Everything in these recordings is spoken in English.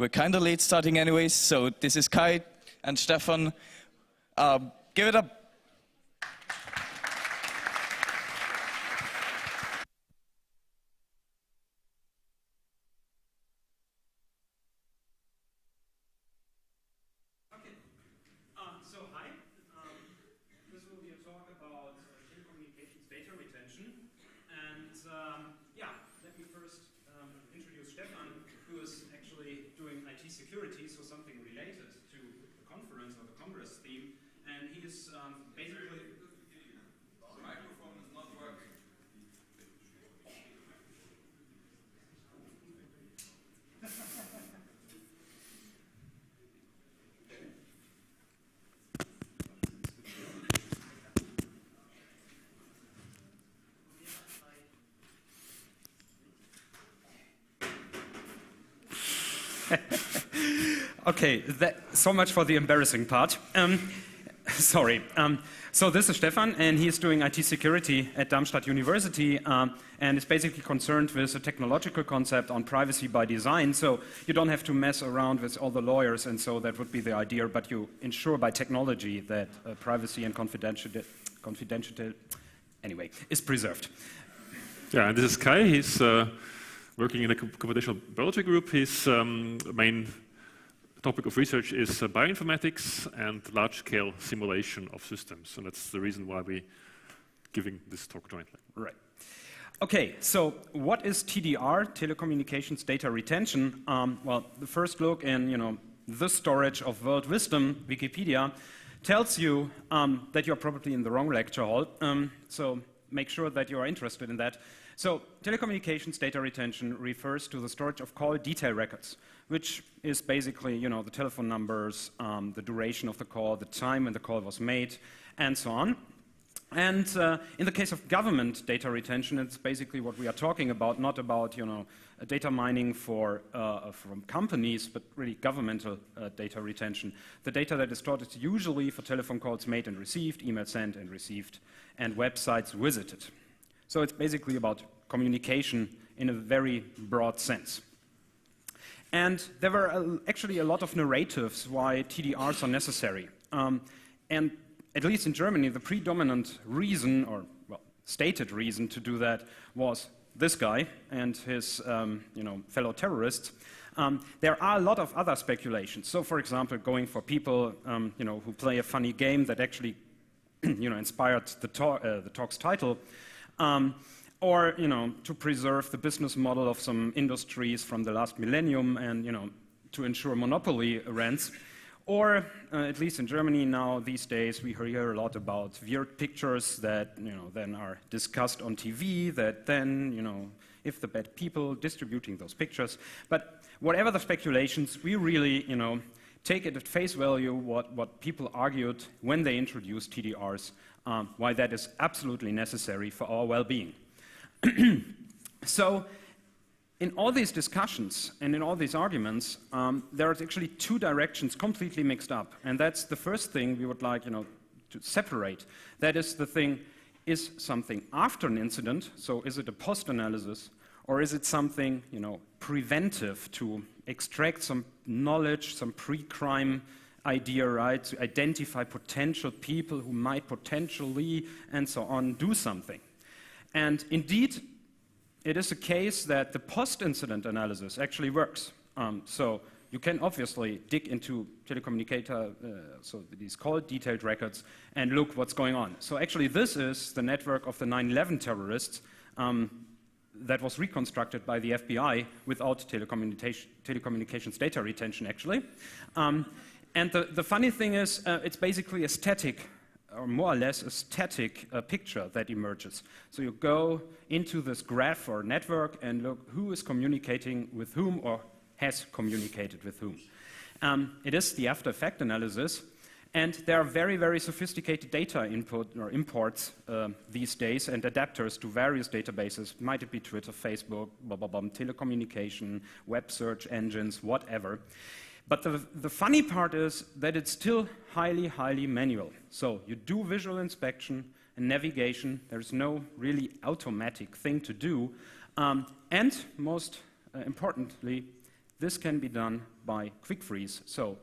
we're kind of late starting anyways, so this is Kai and Stefan. Give it up. So hi, this will be a talk about telecommunications data retention, and yeah, let me first introduce Stefan, who is actually doing IT security, so something related to the conference or the Congress theme, and he is basically... The microphone is not working. Okay, so much for the embarrassing part. Sorry. So this is Stefan, and he is doing IT security at Darmstadt University, and is basically concerned with a technological concept on privacy by design. So you don't have to mess around with all the lawyers, and so that would be the idea, but you ensure by technology that privacy and confidentiality anyway, is preserved. Yeah, and this is Kai. He's working in a computational biology group. His main topic of research is bioinformatics and large-scale simulation of systems, and that's the reason why we're giving this talk jointly. Right. Okay, so what is TDR, telecommunications data retention? Well, the first look in, the storage of world wisdom, Wikipedia, tells you that you're probably in the wrong lecture hall, so make sure that you are interested in that. So telecommunications data retention refers to the storage of call detail records, which is basically, the telephone numbers, the duration of the call, the time when the call was made, and so on. And in the case of government data retention, it's basically what we are talking about, not about, data mining from companies, but really governmental data retention. The data that is stored is usually for telephone calls made and received, email sent and received, and websites visited. So it's basically about communication in a very broad sense. And there were actually a lot of narratives why TDRs are necessary. And at least in Germany, the predominant reason, or stated reason to do that was this guy and his fellow terrorists. There are a lot of other speculations. So for example, going for people who play a funny game that actually inspired the talk's title, or to preserve the business model of some industries from the last millennium and to ensure monopoly rents. Or at least in Germany now these days we hear a lot about weird pictures that then are discussed on TV, that then if the bad people distributing those pictures. But whatever the speculations, we really take it at face value what people argued when they introduced TDRs, why that is absolutely necessary for our well-being. So in all these discussions and in all these arguments, there are actually two directions completely mixed up. And that's the first thing we would like to separate. That is the thing, is something after an incident, so is it a post-analysis, or is it something preventive to extract some knowledge, some pre-crime idea, right, to identify potential people who might potentially, and so on, do something. And indeed, it is a case that the post-incident analysis actually works. So you can obviously dig into so these call detailed records and look what's going on. So actually this is the network of the 9/11 terrorists that was reconstructed by the FBI without telecommunications data retention actually. And the funny thing is it's basically a static, or more or less a static picture that emerges. So you go into this graph or network and look who is communicating with whom or has communicated with whom. It is the after effect analysis, and there are very, very sophisticated data input or imports these days and adapters to various databases. Might it be Twitter, Facebook, telecommunication, web search engines, whatever. But the funny part is that it's still highly, highly manual. So you do visual inspection and navigation. There's no really automatic thing to do. And most importantly, this can be done by quick freeze. So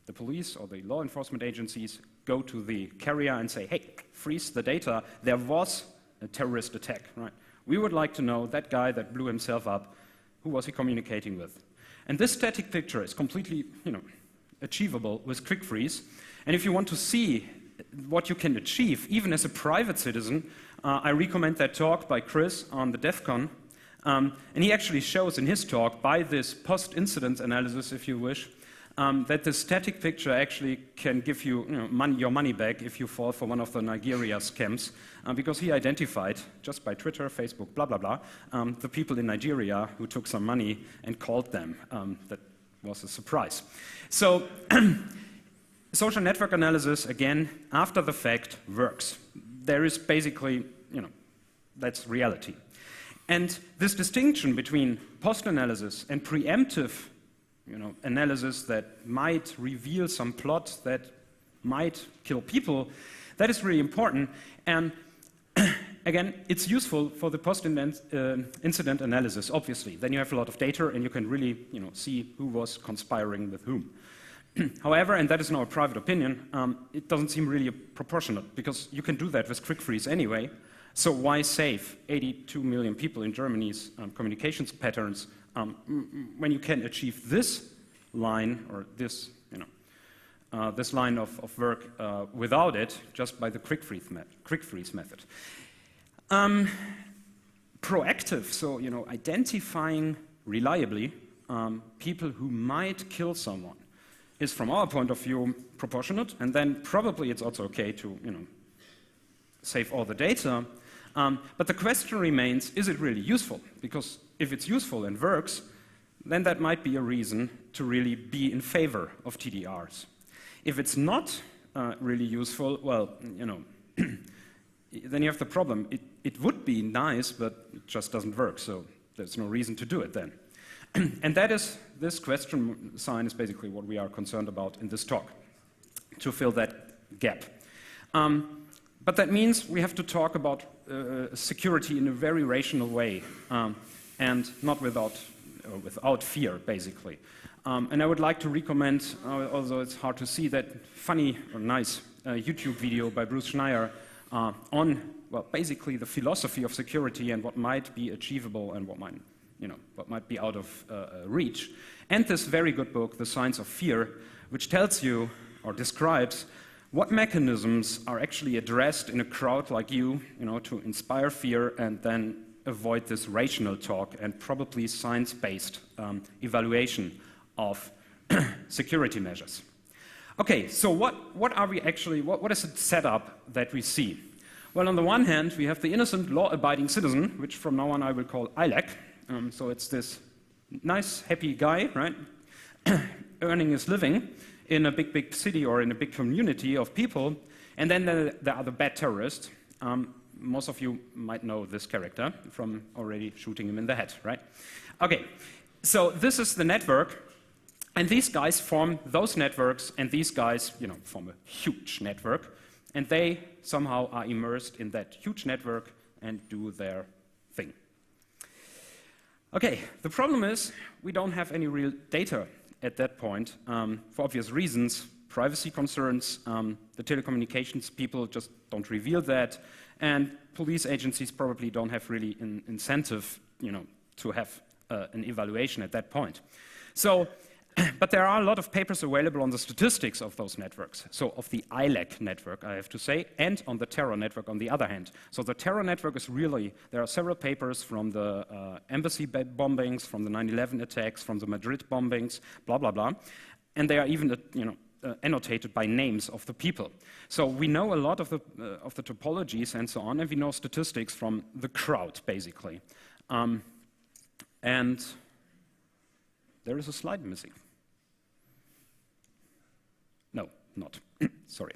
the police or the law enforcement agencies go to the carrier and say, hey, freeze the data. There was a terrorist attack, right? We would like to know that guy that blew himself up, who was he communicating with? And this static picture is completely, achievable with quick freeze. And if you want to see what you can achieve, even as a private citizen, I recommend that talk by Chris on the DEF CON. And he actually shows in his talk, by this post-incident analysis, if you wish, that the static picture actually can give you, your money back if you fall for one of the Nigeria scams, because he identified, just by Twitter, Facebook, blah, blah, blah, the people in Nigeria who took some money and called them. That was a surprise. So social network analysis, again, after the fact, works. There is basically, that's reality. And this distinction between post-analysis and preemptive analysis that might reveal some plot that might kill people, that is really important. And again, it's useful for the post-incident analysis, obviously. Then you have a lot of data and you can really see who was conspiring with whom. However, and that is now a private opinion, it doesn't seem really proportionate, because you can do that with quick freeze anyway. So why save 82 million people in Germany's communications patterns when you can achieve this line, or this, this line of work without it, just by the quick freeze method? Proactive, so identifying reliably people who might kill someone, is, from our point of view, proportionate, and then probably it's also okay to save all the data. But the question remains, is it really useful? Because if it's useful and works, then that might be a reason to really be in favor of TDRs. If it's not really useful, well, then you have the problem. It would be nice, but it just doesn't work, so there's no reason to do it then. And that is, this question sign is basically what we are concerned about in this talk, to fill that gap. But that means we have to talk about security in a very rational way, and not without fear, basically. And I would like to recommend, although it's hard to see, that funny or nice YouTube video by Bruce Schneier on, well, basically the philosophy of security and what might be achievable and what might be out of reach. And this very good book, The Science of Fear, which tells you or describes what mechanisms are actually addressed in a crowd like you, to inspire fear and then avoid this rational talk and probably science-based evaluation of security measures. Okay, so what are we actually, what is the setup that we see? Well, on the one hand, we have the innocent, law-abiding citizen, which from now on I will call ILAC. So it's this nice, happy guy, right, earning his living in a big city or in a big community of people. And then there are the bad terrorists. Most of you might know this character from already shooting him in the head, right? Okay, so this is the network. And these guys form those networks, and these guys, form a huge network. And they somehow are immersed in that huge network and do their thing. Okay, the problem is we don't have any real data at that point, for obvious reasons, privacy concerns. The telecommunications people just don't reveal that, and police agencies probably don't have really an incentive, to have an evaluation at that point. So, but there are a lot of papers available on the statistics of those networks. So of the ILAC network, I have to say, and on the terror network on the other hand. So the terror network is really, there are several papers from the embassy bombings, from the 9/11 attacks, from the Madrid bombings, blah, blah, blah. And they are even, annotated by names of the people. So we know a lot of the topologies and so on, and we know statistics from the crowd, basically. And there is a slide missing. No, not. Sorry.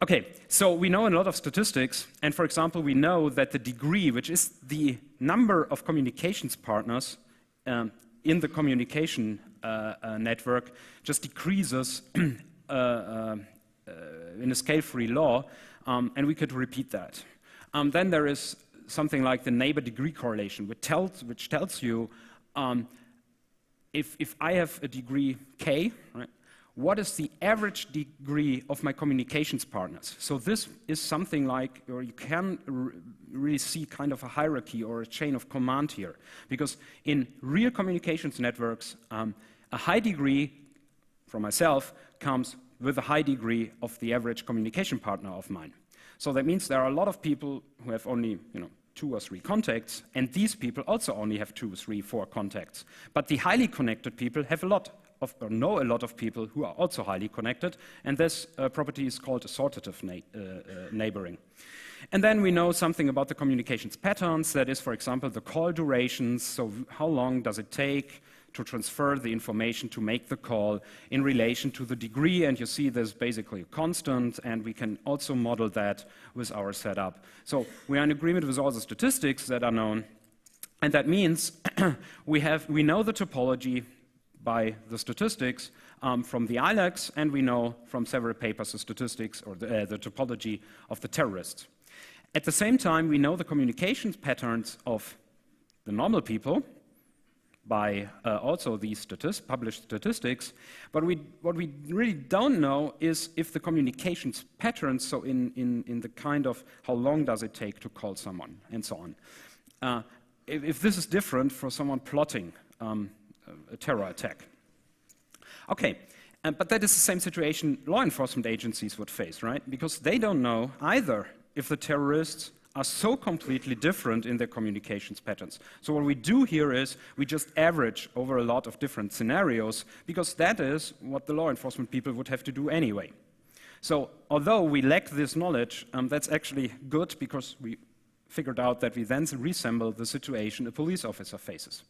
Okay, so we know a lot of statistics, and for example, we know that the degree, which is the number of communications partners in the communication network, just decreases in a scale-free law, and we could repeat that. Then there is something like the neighbor degree correlation, which tells you if I have a degree K, right, what is the average degree of my communications partners? So this is something like, or you can really see kind of a hierarchy or a chain of command here. Because in real communications networks, a high degree, for myself, comes with a high degree of the average communication partner of mine. So that means there are a lot of people who have only, 2 or 3 contacts, and these people also only have 2, 3, 4 contacts. But the highly connected people have a lot of, or know a lot of people who are also highly connected, and this property is called assortative neighboring. And then we know something about the communications patterns, that is, for example, the call durations, so how long does it take to transfer the information to make the call in relation to the degree, and you see there's basically a constant, and we can also model that with our setup. So we are in agreement with all the statistics that are known, and that means we know the topology by the statistics from the ILEX, and we know from several papers the statistics or the topology of the terrorists. At the same time, we know the communications patterns of the normal people by also these published statistics, but what we really don't know is if the communications patterns, so in the kind of how long does it take to call someone and so on, if this is different for someone plotting a terror attack. Okay, but that is the same situation law enforcement agencies would face, right? Because they don't know either if the terrorists are so completely different in their communications patterns. So what we do here is we just average over a lot of different scenarios, because that is what the law enforcement people would have to do anyway. So although we lack this knowledge, that's actually good, because we figured out that we then resemble the situation a police officer faces.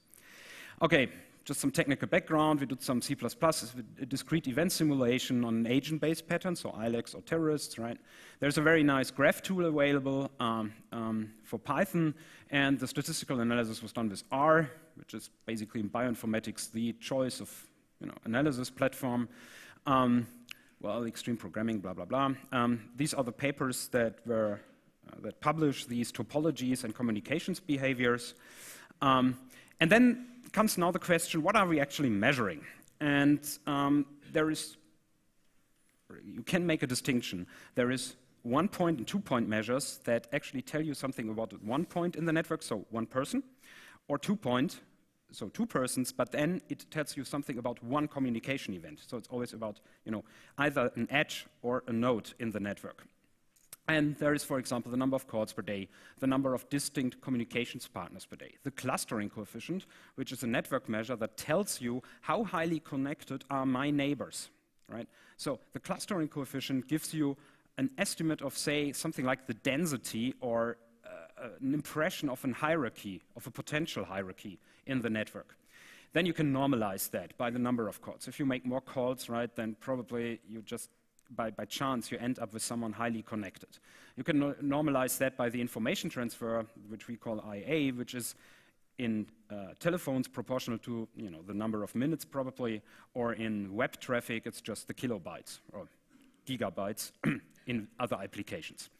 Okay, just some technical background. We did some C++, a discrete event simulation on an agent-based pattern, so ILEX or terrorists, right? There's a very nice graph tool available for Python, and the statistical analysis was done with R, which is basically in bioinformatics the choice of analysis platform. Well, extreme programming, blah, blah, blah. These are the papers that publish these topologies and communications behaviors. And then comes now the question, what are we actually measuring? And you can make a distinction. There is 1-point and 2-point measures that actually tell you something about 1 point in the network, so 1 person, or 2-point, so 2 persons, but then it tells you something about 1 communication event. So it's always about either an edge or a node in the network. And there is, for example, the number of calls per day, the number of distinct communications partners per day, the clustering coefficient, which is a network measure that tells you how highly connected are my neighbors, right? So the clustering coefficient gives you an estimate of, say, something like the density or an impression of a hierarchy, of a potential hierarchy in the network. Then you can normalize that by the number of calls. If you make more calls, right, then probably you just by chance, you end up with someone highly connected. You can normalize that by the information transfer, which we call IA, which is in telephones proportional to the number of minutes probably, or in web traffic, it's just the kilobytes or gigabytes in other applications.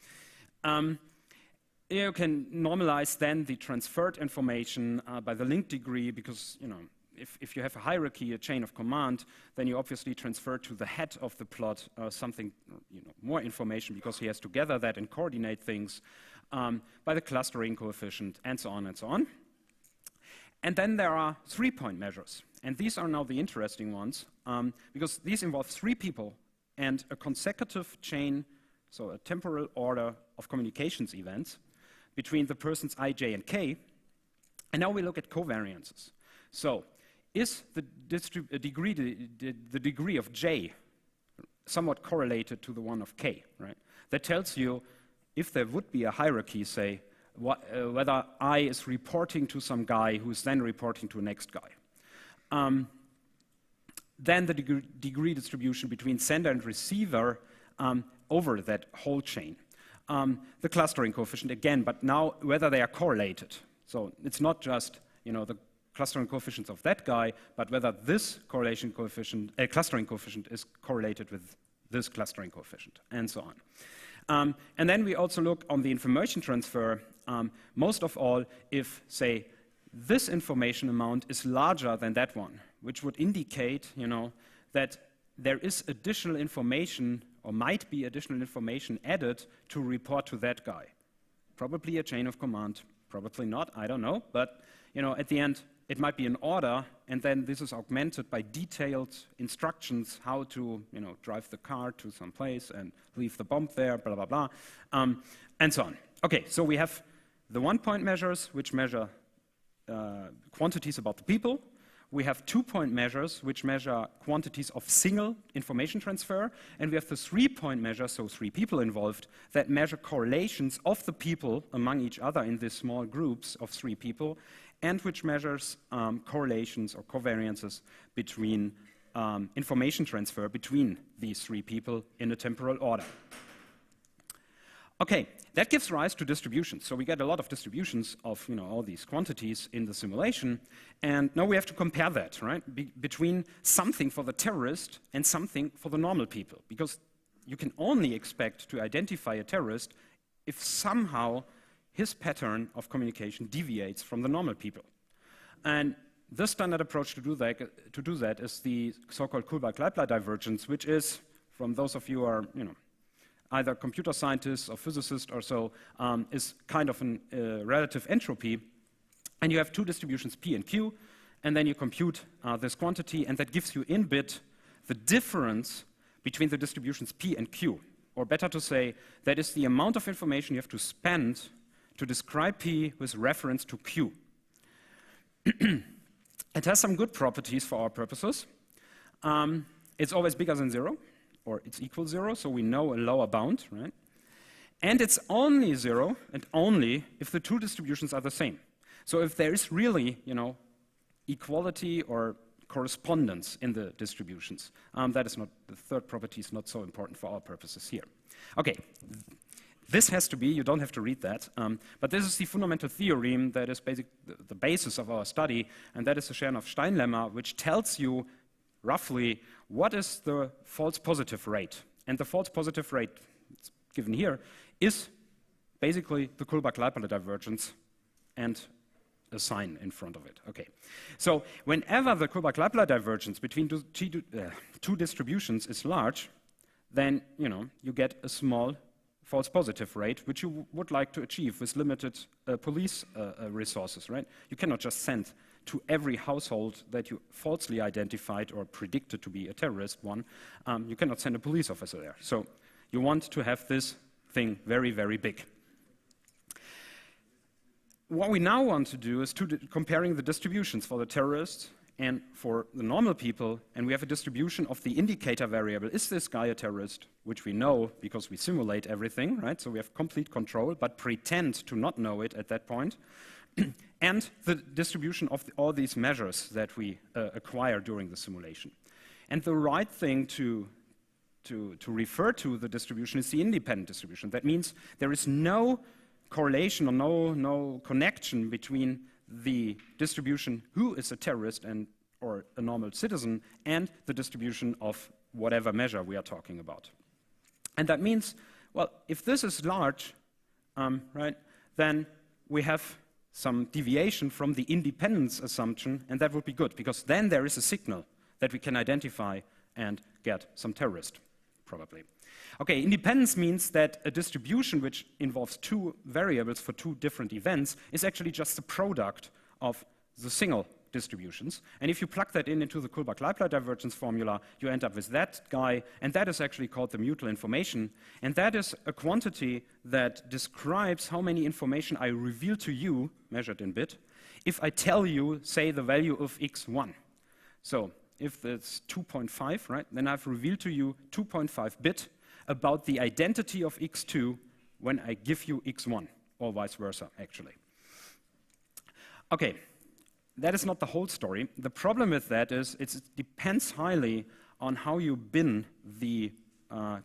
You can normalize then the transferred information by the link degree, because if you have a hierarchy, a chain of command, then you obviously transfer to the head of the plot something, more information, because he has to gather that and coordinate things by the clustering coefficient, and so on and so on. And then there are 3-point measures, and these are now the interesting ones, because these involve 3 people and a consecutive chain, so a temporal order of communications events between the persons I, J, and K. And now we look at covariances. So is the degree of J somewhat correlated to the one of K, right? That tells you if there would be a hierarchy, say, whether I is reporting to some guy who is then reporting to the next guy. Then the degree distribution between sender and receiver over that whole chain. The clustering coefficient again, but now whether they are correlated. So it's not just the clustering coefficients of that guy, but whether this clustering coefficient is correlated with this clustering coefficient, and so on. And then we also look on the information transfer, most of all, if, say, this information amount is larger than that one, which would indicate, that there is additional information or might be additional information added to report to that guy. Probably a chain of command, probably not, I don't know, but at the end it might be an order, and then this is augmented by detailed instructions how to drive the car to some place and leave the bomb there, blah, blah, blah, and so on. Okay, so we have the one-point measures, which measure quantities about the people. We have two-point measures, which measure quantities of single information transfer. And we have the three-point measure, so 3 people involved, that measure correlations of the people among each other in these small groups of 3 people, and which measures correlations or covariances between information transfer between these 3 people in a temporal order. Okay, that gives rise to distributions. So we get a lot of distributions of all these quantities in the simulation, and now we have to compare that, right, between something for the terrorist and something for the normal people, because you can only expect to identify a terrorist if somehow his pattern of communication deviates from the normal people. And the standard approach to do that is the so-called Kullback-Leibler divergence, which is, from those of you who are either computer scientists or physicists or so, is kind of a relative entropy. And you have 2 distributions, P and Q, and then you compute this quantity, and that gives you in bit the difference between the distributions P and Q. Or better to say, that is the amount of information you have to spend to describe P with reference to Q. It has some good properties for our purposes. It's always bigger than 0. Or it's equal 0, so we know a lower bound, right? And it's only 0, and only if the 2 distributions are the same. So if there is really, equality or correspondence in the distributions, that is not, the third property is not so important for our purposes here. Okay, this has to be, you don't have to read that, but this is the fundamental theorem that is the basis of our study, and that is the Chernoff-Stein lemma, which tells you roughly what is the false positive rate. And the false positive rate given here is basically the Kullback-Leibler divergence and a sign in front of it. Okay. So whenever the Kullback-Leibler divergence between 2 distributions is large, then you get a small false positive rate, which you would like to achieve with limited police resources, right? You cannot just send to every household that you falsely identified or predicted to be a terrorist one. You cannot send a police officer there. So you want to have this thing very, very big. What we now want to do is comparing the distributions for the terrorists and for the normal people, and we have a distribution of the indicator variable. Is this guy a terrorist? Which we know because we simulate everything, right? So we have complete control, but pretend to not know it at that point. And the distribution of all these measures that we acquire during the simulation. And the right thing to refer to the distribution is the independent distribution. That means there is no correlation or no connection between the distribution who is a terrorist or a normal citizen and the distribution of whatever measure we are talking about. And that means, well, if this is large, right, then we have some deviation from the independence assumption, and that would be good, because then there is a signal that we can identify and get some terrorist, probably. Okay, independence means that a distribution which involves 2 variables for 2 different events is actually just the product of the single distributions. And if you plug that into the Kullback-Leibler divergence formula, you end up with that guy, and that is actually called the mutual information. And that is a quantity that describes how many information I reveal to you, measured in bit, if I tell you, say, the value of x1. So if that's 2.5, right, then I've revealed to you 2.5 bit about the identity of x2 when I give you x1, or vice versa, actually. Okay. That is not the whole story. The problem with that is it depends highly on how you bin the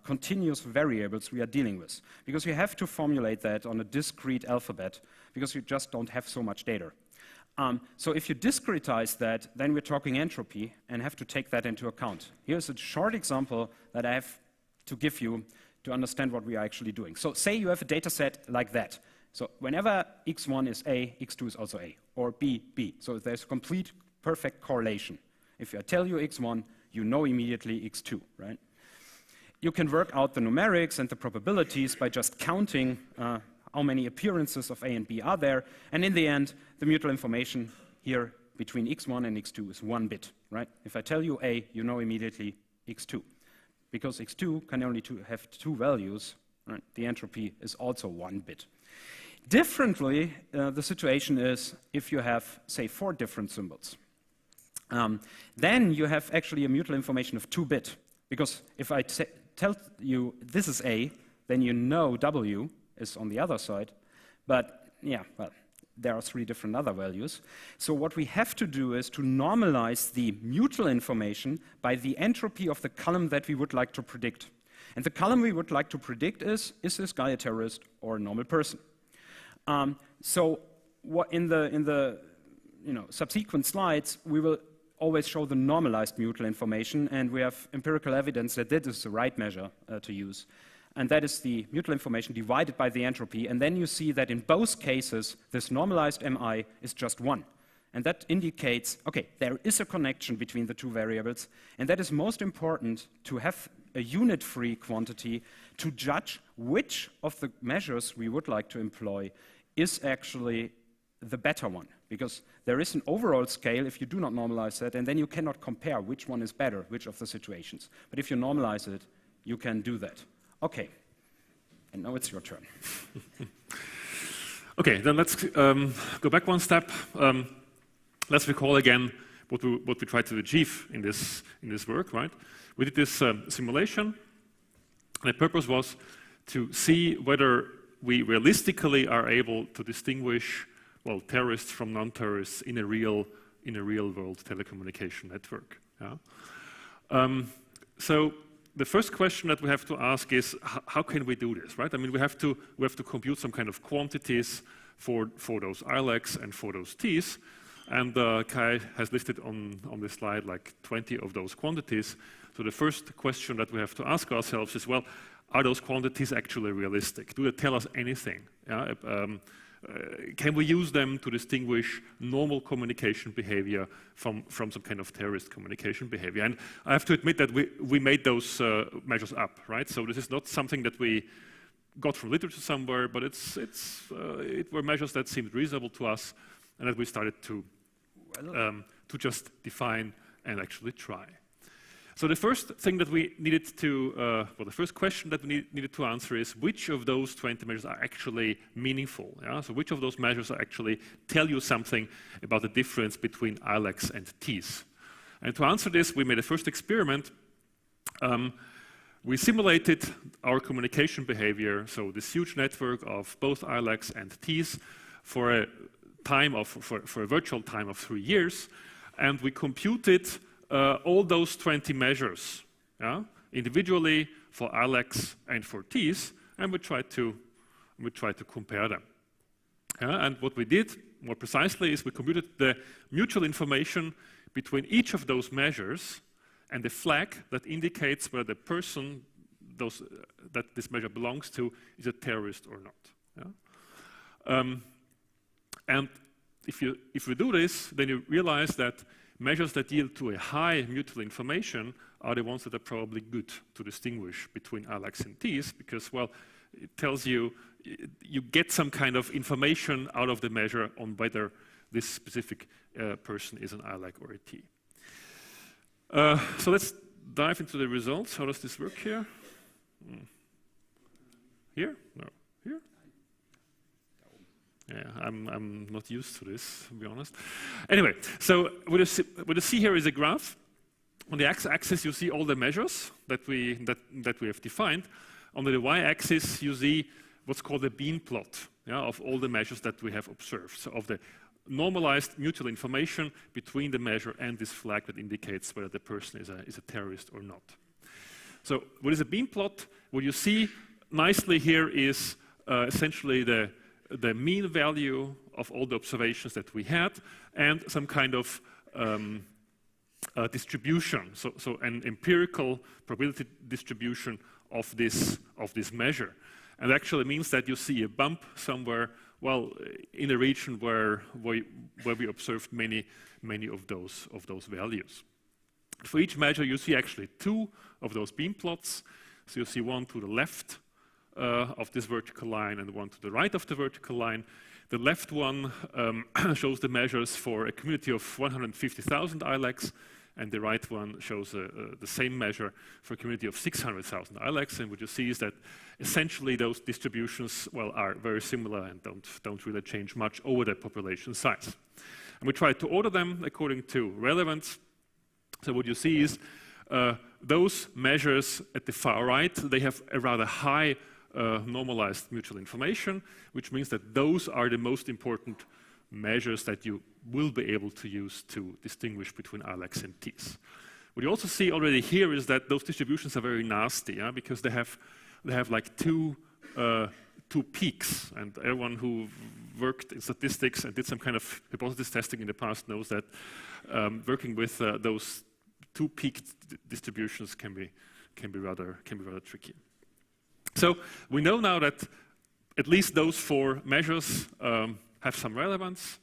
continuous variables we are dealing with. Because you have to formulate that on a discrete alphabet, because you just don't have so much data. So if you discretize that, then we're talking entropy and have to take that into account. Here's a short example that I have to give you to understand what we are actually doing. So say you have a data set like that. So whenever x1 is A, x2 is also A, or B, B. So there's complete perfect correlation. If I tell you x1, you know immediately x2, right? You can work out the numerics and the probabilities by just counting how many appearances of A and B are there, and in the end, the mutual information here between x1 and x2 is 1 bit, right? If I tell you A, you know immediately x2. Because x2 can only have 2 values, right? The entropy is also 1 bit. Differently, the situation is if you have, say, 4 different symbols. Then you have actually a mutual information of 2 bit. Because if I tell you this is A, then you know W is on the other side. But yeah, well, there are 3 different other values. So what we have to do is to normalize the mutual information by the entropy of the column that we would like to predict. And the column we would like to predict is this guy a terrorist or a normal person? So what in the subsequent slides, we will always show the normalized mutual information, and we have empirical evidence that that is the right measure to use. And that is the mutual information divided by the entropy, and then you see that in both cases, this normalized MI is just 1. And that indicates, okay, there is a connection between the 2 variables, and that is most important to have a unit-free quantity to judge which of the measures we would like to employ is actually the better one. Because there is an overall scale if you do not normalize that, and then you cannot compare which one is better, which of the situations. But if you normalize it, you can do that. Okay, and now it's your turn. Okay, then let's go back one step. Let's recall again what we tried to achieve in this work, right? We did this simulation, and the purpose was to see whether we realistically are able to distinguish, well, terrorists from non-terrorists in a real world telecommunication network. Yeah? So the first question that we have to ask is how can we do this, right? I mean, we have to compute some kind of quantities for those ILEX and for those T's, and Kai has listed on this slide like 20 of those quantities. So the first question that we have to ask ourselves is, well, are those quantities actually realistic? Do they tell us anything? Yeah? Can we use them to distinguish normal communication behavior from some kind of terrorist communication behavior? And I have to admit that we made those measures up, right? So this is not something that we got from literature somewhere, but it were measures that seemed reasonable to us, and that we started to just define and actually try. So the first thing that we needed to, the first question that we needed to answer is which of those 20 measures are actually meaningful? Yeah? So which of those measures actually tell you something about the difference between ILEX and T's? And to answer this, we made a first experiment. We simulated our communication behavior, so this huge network of both ILEX and T's for a virtual time of 3 years, and we computed all those 20 measures, yeah, individually for ILEX and for T's, and we tried to compare them. Yeah, and what we did, more precisely, is we computed the mutual information between each of those measures and the flag that indicates whether the person that this measure belongs to is a terrorist or not. Yeah? And if we do this, then you realize that measures that yield to a high mutual information are the ones that are probably good to distinguish between ILEX and T's, because, well, it tells you get some kind of information out of the measure on whether this specific person is an ILEC or a T. So let's dive into the results. How does this work here? Here? No. Here? Yeah, I'm not used to this, to be honest. Anyway, so what you see here is a graph. On the x-axis, you see all the measures that we have defined. On the y-axis, you see what's called a beam plot, yeah, of all the measures that we have observed. So of the normalized mutual information between the measure and this flag that indicates whether the person is a terrorist or not. So what is a beam plot? What you see nicely here is essentially the mean value of all the observations that we had and some kind of distribution, so an empirical probability distribution of this measure. And actually means that you see a bump somewhere, well, in a region where we observed many of those values. For each measure, you see actually 2 of those beam plots. So you see one to the left of this vertical line and one to the right of the vertical line. The left one shows the measures for a community of 150,000 ILECs, and the right one shows the same measure for a community of 600,000 ILECs. And what you see is that essentially those distributions, well, are very similar and don't really change much over the population size. And we tried to order them according to relevance. So what you see is those measures at the far right, they have a rather high normalized mutual information, which means that those are the most important measures that you will be able to use to distinguish between ILECs and Ts. What you also see already here is that those distributions are very nasty, yeah, because they have like two peaks, and everyone who worked in statistics and did some kind of hypothesis testing in the past knows that working with those 2 peak distributions can be rather tricky. So we know now that at least those 4 measures have some relevance.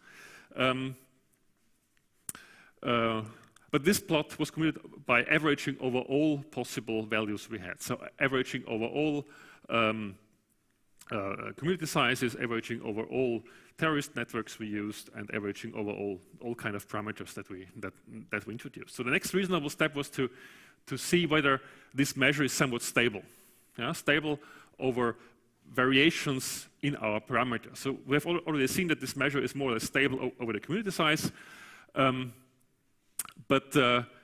But this plot was computed by averaging over all possible values we had. So averaging over all community sizes, averaging over all terrorist networks we used, and averaging over all kind of parameters that we introduced. So the next reasonable step was to see whether this measure is somewhat stable. Yeah, stable over variations in our parameters. So we have already seen that this measure is more or less stable over the community size. But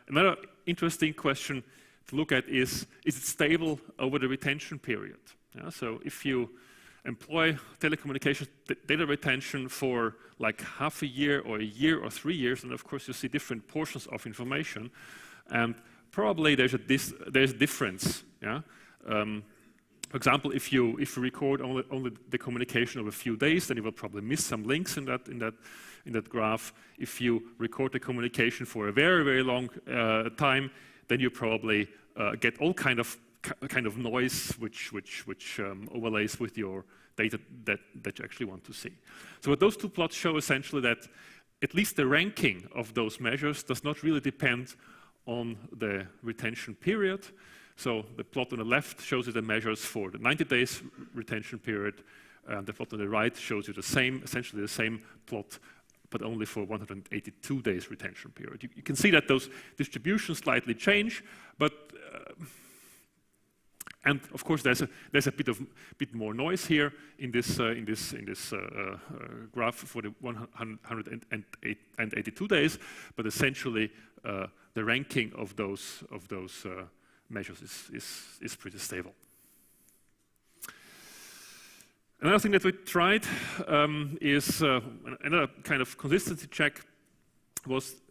another interesting question to look at is it stable over the retention period? Yeah, so if you employ telecommunications data retention for like half a year or 3 years, and of course you see different portions of information, and probably there's a difference. Yeah. For example, if you record only the communication of a few days, then you will probably miss some links in that graph. If you record the communication for a very, very long time, then you probably get all kind of noise which overlays with your data that you actually want to see. So what those 2 plots show essentially that at least the ranking of those measures does not really depend on the retention period. So the plot on the left shows you the measures for the 90 days retention period, and the plot on the right shows you essentially the same plot, but only for 182 days retention period. You can see that those distributions slightly change, but and of course there's a bit more noise here in this graph for the 182 days, but essentially the ranking of those measures is pretty stable. Another thing that we tried is another kind of consistency check was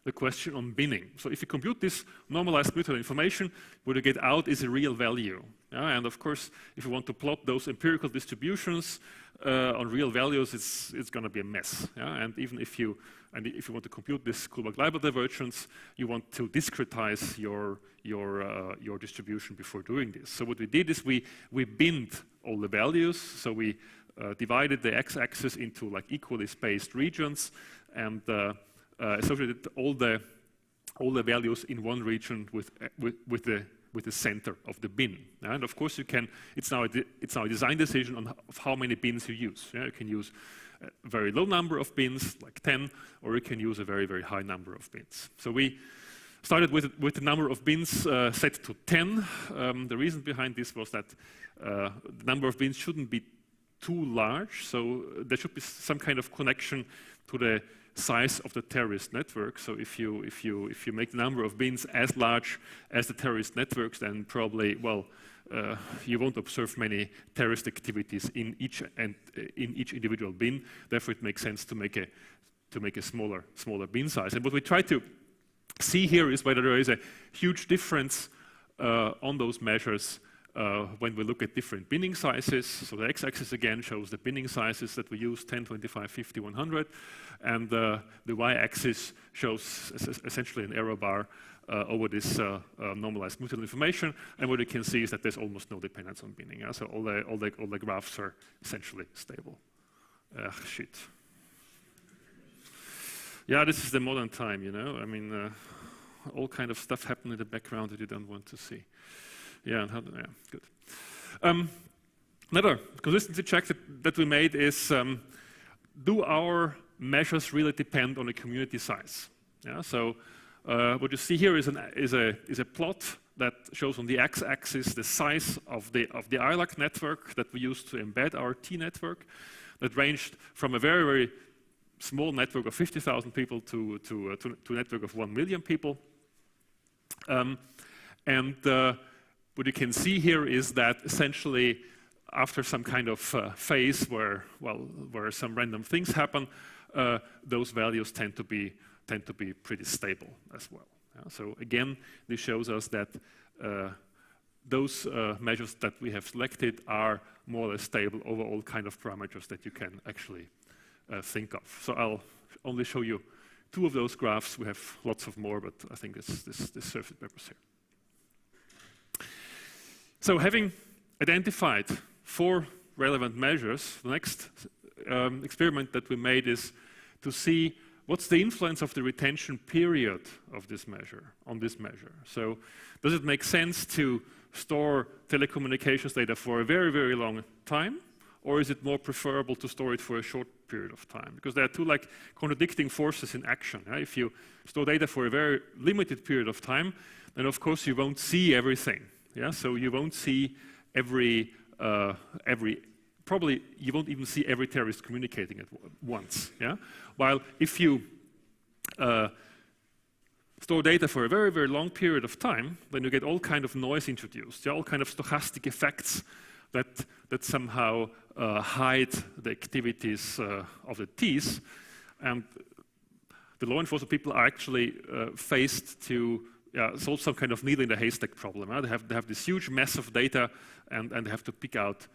the question on binning. So if you compute this normalized mutual information, what you get out is a real value. And of course, if you want to plot those empirical distributions on real values, it's going to be a mess. And even if you want to compute this Kullback-Leibler divergence, you want to discretize your distribution before doing this. So what we did is we binned all the values. So we divided the x-axis into like equally spaced regions and associated all the values in one region with the center of the bin. And of course, you can. It's now a design decision on how many bins you use. You can use a very low number of bins, like 10, or you can use a very, very high number of bins. So we started with the number of bins set to 10. The reason behind this was that the number of bins shouldn't be too large, so there should be some kind of connection to the size of the terrorist network. So if you make the number of bins as large as the terrorist networks, then probably you won't observe many terrorist activities in each individual bin. Therefore, it makes sense to make a smaller bin size. And what we try to see here is whether there is a huge difference on those measures when we look at different binning sizes. So the x-axis again shows the binning sizes that we use, 10, 25, 50, 100. And the y-axis shows essentially an error bar over this normalized mutual information, and what you can see is that there's almost no dependence on binning. Yeah? So all the graphs are essentially stable. Shit. Yeah, this is the modern time, you know. I mean, all kind of stuff happen in the background that you don't want to see. Yeah, yeah, good. Another consistency check that we made is, do our measures really depend on the community size? Yeah, so what you see here is a plot that shows on the x-axis the size of the ILAC network that we used to embed our T network, that ranged from a very, very small network of 50,000 people to a network of 1 million people. What you can see here is that essentially after some kind of phase where some random things happen, those values tend to be pretty stable as well. Yeah? So again, this shows us that those measures that we have selected are more or less stable over all kind of parameters that you can actually think of. So I'll only show you 2 of those graphs. We have lots of more, but I think this serves the purpose here. So having identified 4 relevant measures, the next experiment that we made is to see what's the influence of the retention period of this measure on this measure. So does it make sense to store telecommunications data for a very, very long time, or is it more preferable to store it for a short period of time? Because there are 2 like contradicting forces in action. Right? If you store data for a very limited period of time, then of course you won't see everything. Yeah, so you won't see probably you won't even see every terrorist communicating at once. Yeah, while if you store data for a very, very long period of time, then you get all kind of noise introduced. Yeah, all kind of stochastic effects that somehow hide the activities of the Ts, and the law enforcement people are actually faced to solve some kind of needle in the haystack problem. They have this huge mess of data, and they have to pick out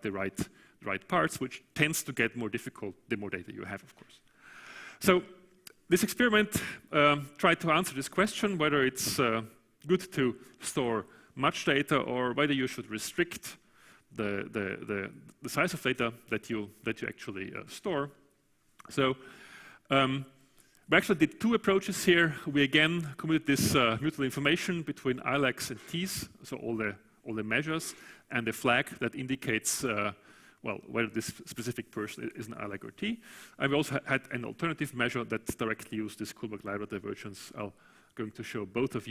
the right parts, which tends to get more difficult the more data you have, of course. So this experiment tried to answer this question, whether it's good to store much data or whether you should restrict the size of data that you actually store. So we actually did 2 approaches here. We again committed this mutual information between ILACs and Ts, so all the measures, and a flag that indicates whether this specific person is an ILAC or T. And we also had an alternative measure that directly used this Kullback-Leibler divergence. I'm going to show both of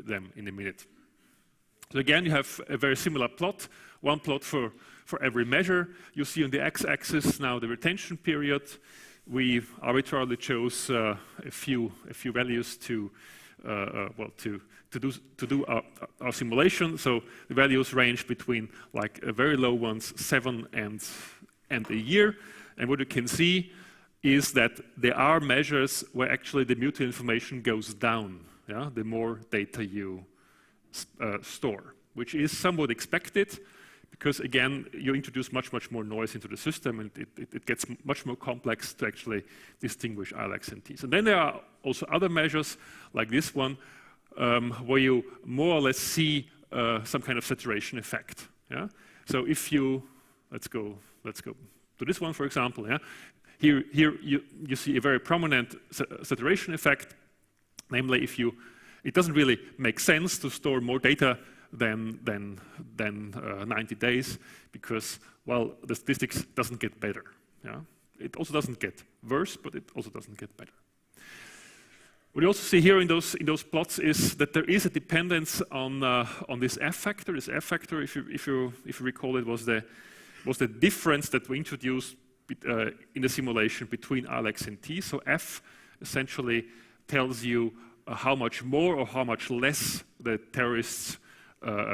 them in a minute. So again, you have a very similar plot, 1 plot for every measure. You see on the x-axis now the retention period. We arbitrarily chose a few values to do our simulation. So the values range between like very low ones, 7 and a year. And what you can see is that there are measures where actually the mutual information goes down. Yeah, the more data you store, which is somewhat expected. Because again, you introduce much more noise into the system, and it gets much more complex to actually distinguish ILACs and Ts. And then there are also other measures, like this one, where you more or less see some kind of saturation effect. Yeah. So if you let's go to this one, for example. Yeah. Here you see a very prominent saturation effect, namely it doesn't really make sense to store more data than 90 days, because, well, the statistics doesn't get better. Yeah? It also doesn't get worse, but it also doesn't get better. What you also see here in those plots is that there is a dependence on this F factor. This F factor, if you recall, it was the difference that we introduced in the simulation between ILACs and T. So F essentially tells you how much more or how much less the terrorists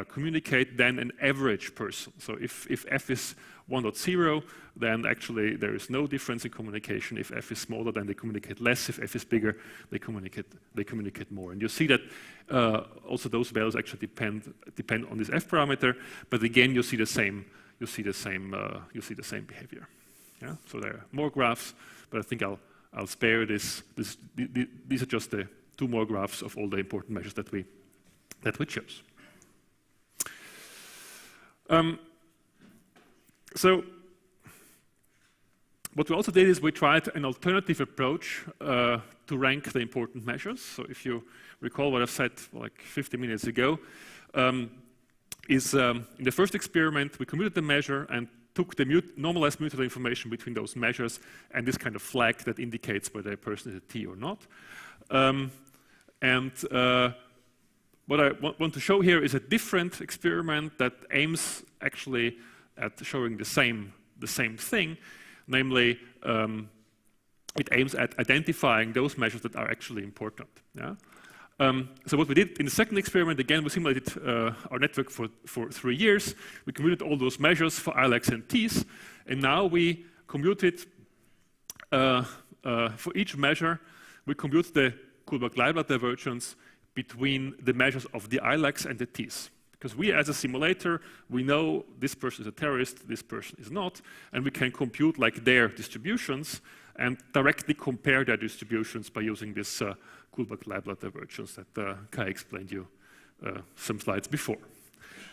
communicate than an average person. So if F is 1.0, then actually there is no difference in communication. If F is smaller, then they communicate less. If F is bigger, they communicate more. And you see that also those values actually depend on this F parameter. But again, you see the same behavior. Yeah? So there are more graphs, but I think I'll spare this. These are just the two more graphs of all the important measures that we chose. So what we also did is we tried an alternative approach to rank the important measures. So if you recall what I said like 50 minutes ago, in the first experiment we computed the measure and took the normalized mutual information between those measures and this kind of flag that indicates whether a person is a T or not. What I want to show here is a different experiment that aims actually at showing the same thing, namely it aims at identifying those measures that are actually important. Yeah? So what we did in the second experiment, again, we simulated our network for 3 years. We computed all those measures for ILACs and Ts, and now we computed for each measure, we compute the Kullback-Leibler divergence between the measures of the ILACs and the Ts. Because we, as a simulator, we know this person is a terrorist, this person is not, and we can compute like their distributions and directly compare their distributions by using this Kullback-Leibler divergence that Kai explained you some slides before.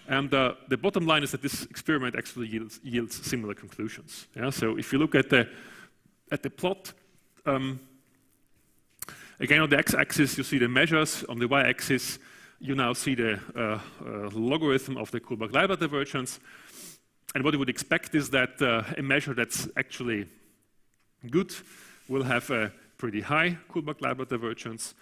And the bottom line is that this experiment actually yields similar conclusions. Yeah? So if you look at the plot, again on the x-axis you see the measures, on the y-axis you now see the logarithm of the Kullback-Leibler divergence. And what you would expect is that a measure that's actually good will have a pretty high Kullback-Leibler divergence,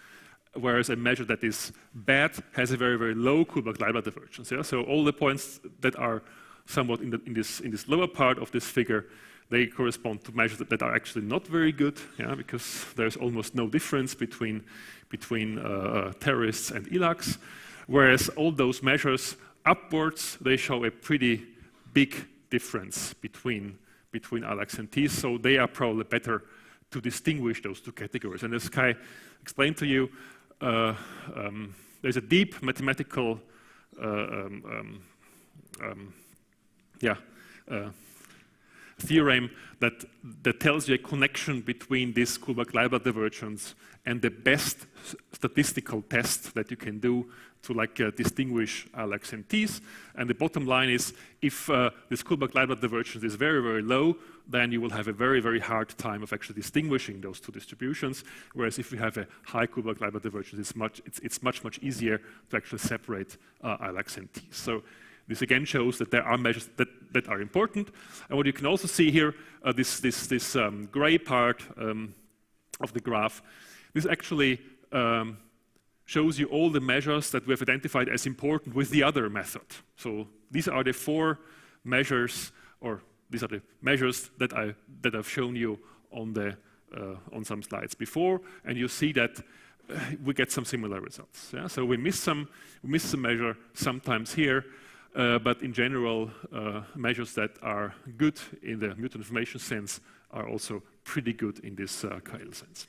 whereas a measure that is bad has a very, very low Kullback-Leibler divergence. Yeah? So all the points that are somewhat in this lower part of this figure, they correspond to measures that are actually not very good, yeah, because there's almost no difference between terrorists and ILACs, whereas all those measures upwards, they show a pretty big difference between ILACs and Ts, so they are probably better to distinguish those two categories. And as Kai explained to you, there's a deep mathematical theorem that tells you a connection between this Kullback-Leibler divergence and the best statistical test that you can do to distinguish ILACs and Ts. And the bottom line is, if this Kullback-Leibler divergence is very, very low, then you will have a very, very hard time of actually distinguishing those two distributions. Whereas if you have a high Kullback-Leibler divergence, it's much easier to actually separate ILACs and Ts. So this again shows that there are measures that are important. And what you can also see here, this gray part of the graph, this actually shows you all the measures that we have identified as important with the other method. So these are the 4 measures, or these are the measures that I've shown you on some slides before, and you see that we get some similar results. Yeah? So we miss some measure sometimes here, but in general, measures that are good in the mutual information sense are also pretty good in this KL sense.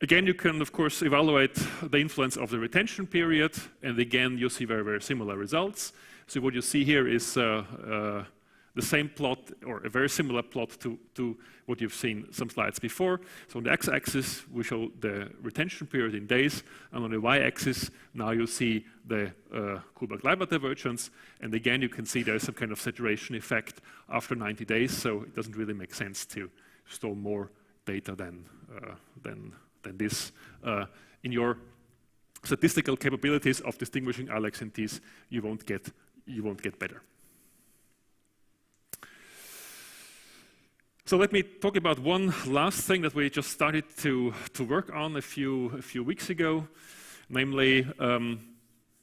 Again, you can, of course, evaluate the influence of the retention period, and again, you see very, very similar results. So what you see here is the same plot, or a very similar plot to what you've seen some slides before. So on the x-axis, we show the retention period in days, and on the y-axis, now you see the Kullback-Leibler divergence, and again, you can see there's some kind of saturation effect after 90 days, so it doesn't really make sense to store more data than this. In your statistical capabilities of distinguishing ILACs and Ts, you won't get better. So let me talk about one last thing that we just started to work on a few weeks ago, namely the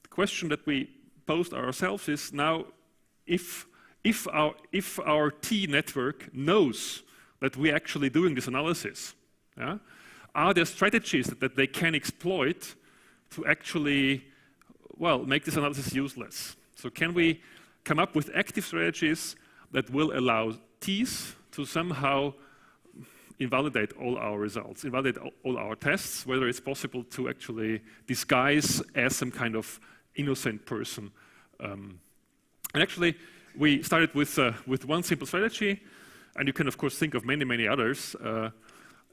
question that we posed ourselves is now, if our T network knows that we're actually doing this analysis, yeah, are there strategies that they can exploit to actually, well, make this analysis useless? So can we come up with active strategies that will allow Ts to somehow invalidate all our results, invalidate all our tests, whether it's possible to actually disguise as some kind of innocent person. And actually, we started with one simple strategy, and you can, of course, think of many, many others.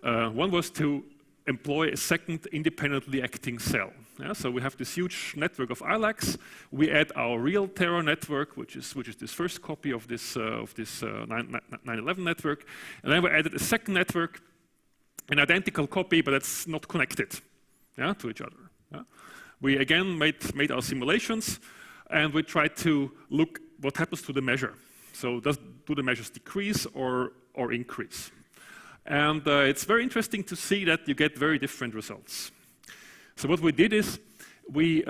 One was to employ a second independently acting cell. Yeah, so we have this huge network of ILACs. We add our real Terra network, which is this first copy of this 911 network, and then we added a second network, an identical copy, but it's not connected, yeah, to each other. Yeah. We again made our simulations, and we tried to look what happens to the measure. So do the measures decrease or increase? And it's very interesting to see that you get very different results. So what we did is we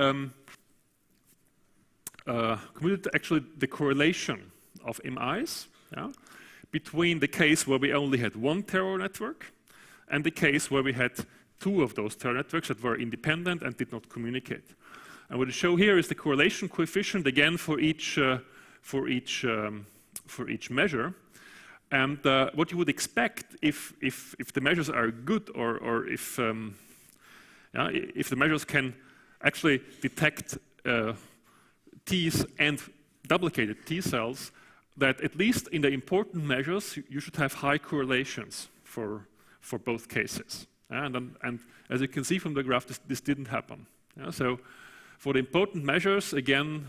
computed actually the correlation of MIs, yeah, between the case where we only had one Terra network and the case where we had two of those Terra networks that were independent and did not communicate. And what I show here is the correlation coefficient again for each measure. And what you would expect if the measures are good or if the measures can actually detect Ts and duplicated T cells, that at least in the important measures you should have high correlations for both cases. And as you can see from the graph, this didn't happen. Yeah, so for the important measures, again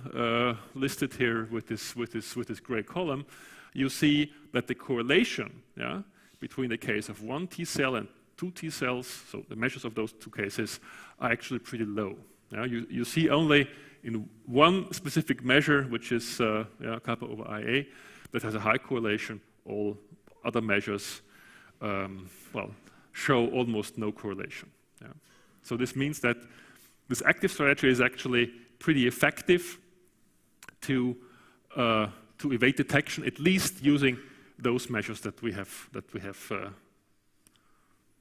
listed here with this gray column, you see that the correlation, yeah, between the case of one T cell and two T cells, so the measures of those two cases, are actually pretty low. Yeah, you see only in one specific measure, which is kappa over IA, that has a high correlation. All other measures, show almost no correlation. Yeah. So this means that this active strategy is actually pretty effective to evade detection, at least using those measures that we have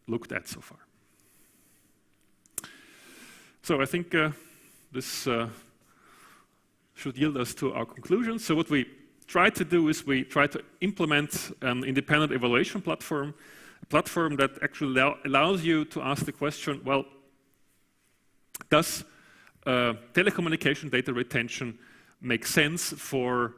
looked at so far. So I think this should yield us to our conclusions. So what we try to do is we try to implement an independent evaluation platform, a platform that actually allows you to ask the question, well, does telecommunication data retention make sense for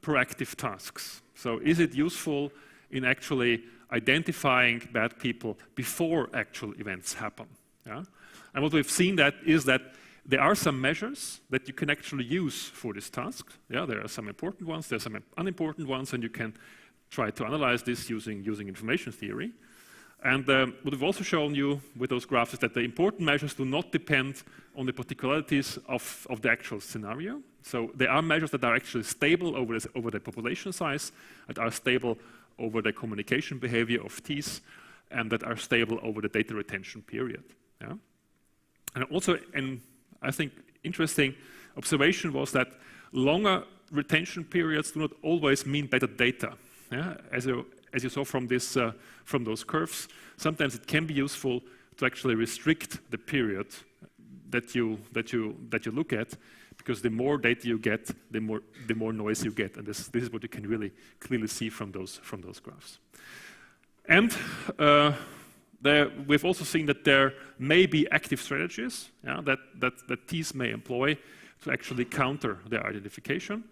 proactive tasks? So is it useful in actually identifying bad people before actual events happen? Yeah? And what we've seen is that there are some measures that you can actually use for this task. Yeah, there are some important ones, there are some unimportant ones, and you can try to analyze this using information theory. And what we've also shown you with those graphs is that the important measures do not depend on the particularities of the actual scenario. So there are measures that are actually stable over the population size, that are stable over the communication behavior of Ts, and that are stable over the data retention period. Yeah? And also, I think interesting observation was that longer retention periods do not always mean better data. Yeah? As you saw from those curves, sometimes it can be useful to actually restrict the period that you look at, because the more data you get, the more noise you get, and this is what you can really clearly see from those graphs. And we've also seen that there may be active strategies, yeah, that Ts may employ to actually counter their identification.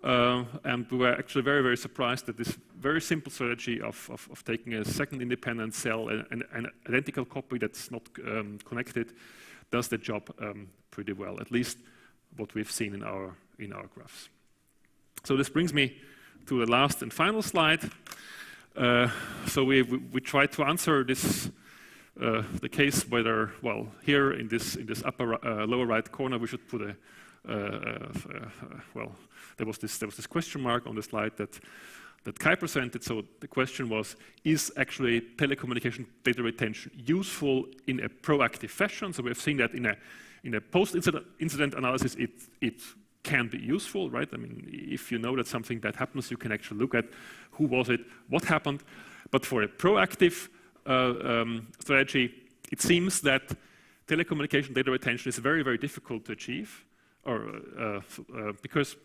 And we were actually very, very surprised that this very simple strategy of taking a second independent cell and an identical copy that's not connected does the job pretty well, at least what we've seen in our graphs. So this brings me to the last and final slide. So we try to answer this the case whether, well, here in this upper lower right corner we should put a well, there was this question mark on the slide that Kai presented. So the question was, is actually telecommunication data retention useful in a proactive fashion? So we have seen that in a post-incident analysis, it can be useful, right? I mean, if you know that something bad happens, you can actually look at who was it, what happened. But for a proactive strategy, it seems that telecommunication data retention is very, very difficult to achieve, because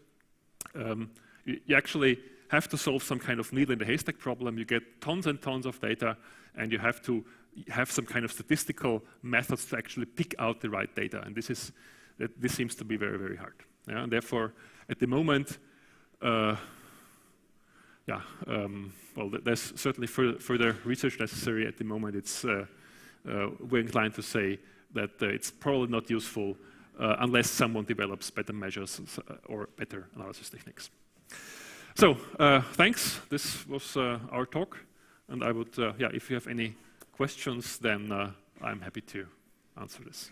you actually have to solve some kind of needle in the haystack problem. You get tons and tons of data, and you have to have some kind of statistical methods to actually pick out the right data. And this seems to be very, very hard. Yeah? And therefore, at the moment, yeah, well, there's certainly further research necessary at the moment. It's we're inclined to say that it's probably not useful unless someone develops better measures or better analysis techniques. So thanks. This was our talk, and I would, yeah, if you have any questions, then I'm happy to answer this.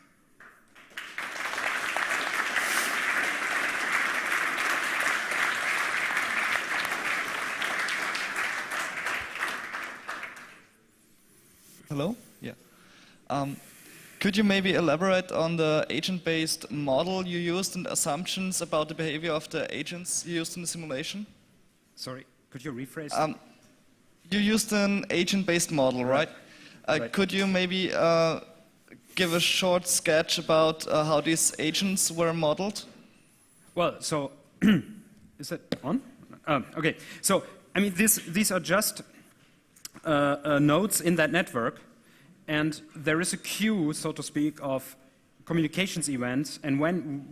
Hello? Yeah. Could you maybe elaborate on the agent-based model you used and assumptions about the behavior of the agents you used in the simulation? Sorry, could you rephrase? You used an agent-based model, right? Right. Could you maybe give a short sketch about how these agents were modeled? Well, so is it on? Okay, so I mean these are just nodes in that network, and there is a queue, so to speak, of communications events, and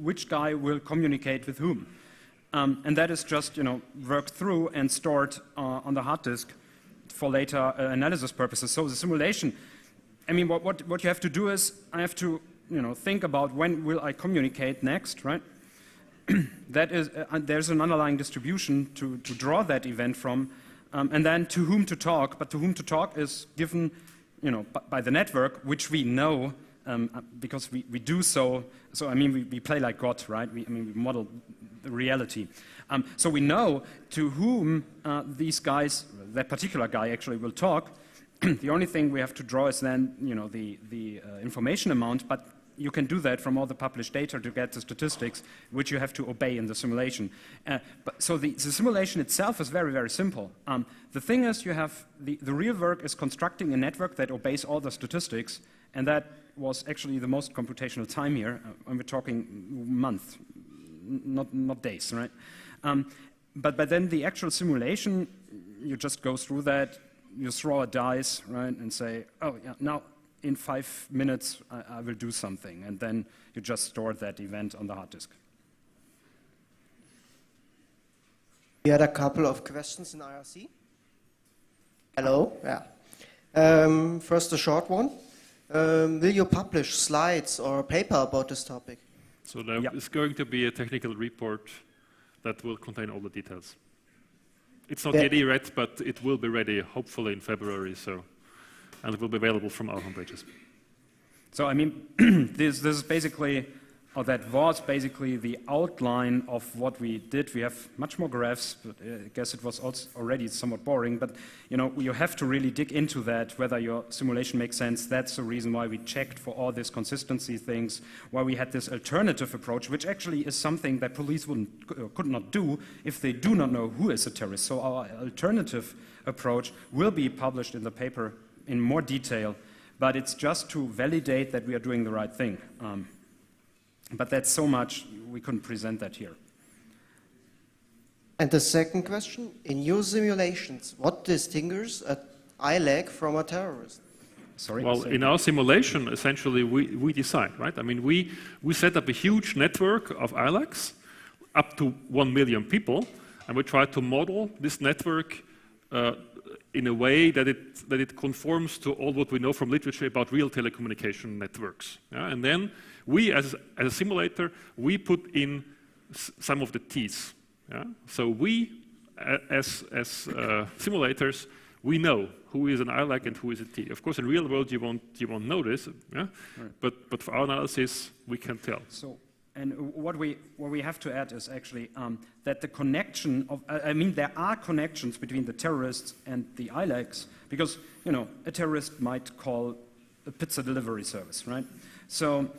which guy will communicate with whom, and that is just worked through and stored on the hard disk for later analysis purposes. So the simulation, I mean, what you have to do is I have to think about when will I communicate next, right? That is, there's an underlying distribution to draw that event from, and then to whom to talk. But to whom to talk is given, by the network, which we know because we do so. So I mean, we play like God, right? We model the reality. So we know to whom these guys, that particular guy, actually will talk. The only thing we have to draw is then, the information amount, but you can do that from all the published data to get the statistics, which you have to obey in the simulation. So the simulation itself is very, very simple. The thing is, you have the real work is constructing a network that obeys all the statistics, and that was actually the most computational time here, and we're talking months, not days, right? But then the actual simulation, you just go through that, you throw a dice, right, and say, oh, yeah, now in 5 minutes I will do something, and then you just store that event on the hard disk. We had a couple of questions in IRC. Hello, yeah. First a short one. Will you publish slides or a paper about this topic? So there is going to be a technical report that will contain all the details. It's not ready yet, but it will be ready hopefully in February, and it will be available from our homepages. So I mean, this is basically, or that was basically the outline of what we did. We have much more graphs, but I guess it was also already somewhat boring, but you have to really dig into that, whether your simulation makes sense. That's the reason why we checked for all these consistency things, why we had this alternative approach, which actually is something that police could not do if they do not know who is a terrorist. So our alternative approach will be published in the paper in more detail, but it's just to validate that we are doing the right thing. But that's so much, we couldn't present that here. And the second question, in your simulations, what distinguishes an ILAC from a terrorist? Sorry? Well, in our simulation, essentially, we decide, right? I mean, we set up a huge network of ILACs, up to 1 million people, and we try to model this network in a way that it conforms to all what we know from literature about real telecommunication networks. Yeah? And then we, as a simulator, we put in some of the T's. Yeah? So we, as simulators, we know who is an ILAC and who is a T. Of course, in real world, you won't know this, yeah? Right. But for our analysis, we can tell. So, and what we have to add is actually that the connection of, I mean, there are connections between the terrorists and the ILACs, because, a terrorist might call a pizza delivery service, right? So,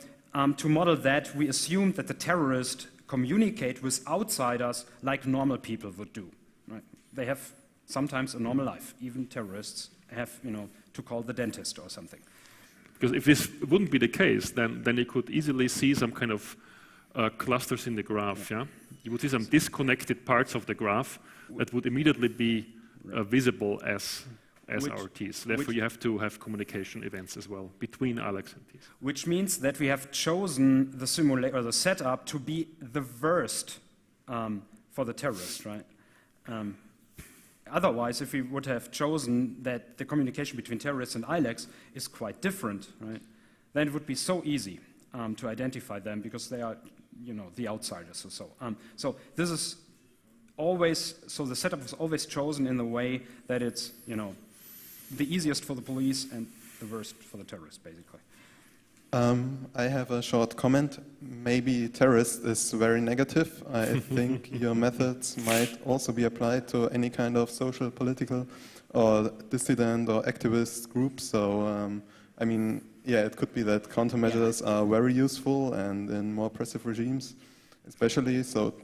to model that, we assume that the terrorists communicate with outsiders like normal people would do, right? They have sometimes a normal life. Even terrorists have, to call the dentist or something. Because if this wouldn't be the case, then you could easily see some kind of clusters in the graph, yeah? You would see some disconnected parts of the graph that would immediately be visible as our T's. Therefore, you have to have communication events as well between ILACs and T's. Which means that we have chosen the simulator or the setup to be the worst for the terrorist, right? otherwise, if we would have chosen that the communication between terrorists and ILEX is quite different, right, then it would be so easy to identify them because they are, you know, the outsiders or so. So this is always, so the setup was always chosen in the way that it's, you know, the easiest for the police and the worst for the terrorists, basically. I have a short comment. Maybe terrorist is very negative. I think your methods might also be applied to any kind of social, political, or dissident or activist group. So, I mean, yeah, it could be that countermeasures are very useful and in more oppressive regimes, especially. So,